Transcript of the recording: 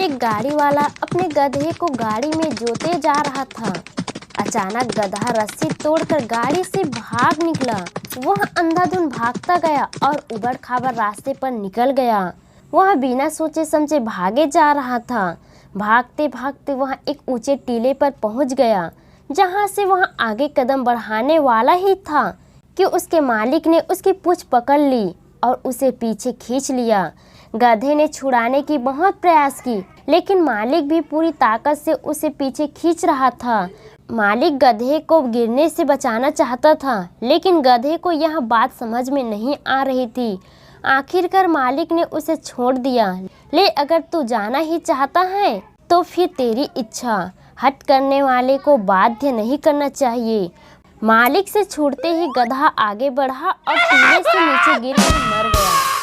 एक गाड़ी वाला अपने गधे को गाड़ी में जोते जा रहा था। अचानक गधा रस्सी तोड़कर गाड़ी से भाग निकला। वह अंधाधुंध भागता गया और उबड़ खाबड़ रास्ते पर निकल गया। वह बिना सोचे समझे भागे जा रहा था। भागते भागते वह एक ऊंचे टीले पर पहुंच गया, जहां से वह आगे कदम बढ़ाने वाला ही था कि उसके मालिक ने उसकी पूंछ पकड़ ली और उसे पीछे खींच लिया। गधे ने छुड़ाने की बहुत प्रयास की, लेकिन मालिक भी पूरी ताकत से उसे पीछे खींच रहा था। मालिक गधे को गिरने से बचाना चाहता था, लेकिन गधे को यह बात समझ में नहीं आ रही थी। आखिरकार मालिक ने उसे छोड़ दिया। ले, अगर तू जाना ही चाहता है तो फिर तेरी इच्छा। हट करने वाले को बाध्य नहीं करना चाहिए। मालिक से छूटते ही गधा आगे बढ़ा और टीले से नीचे गिर कर मर गया।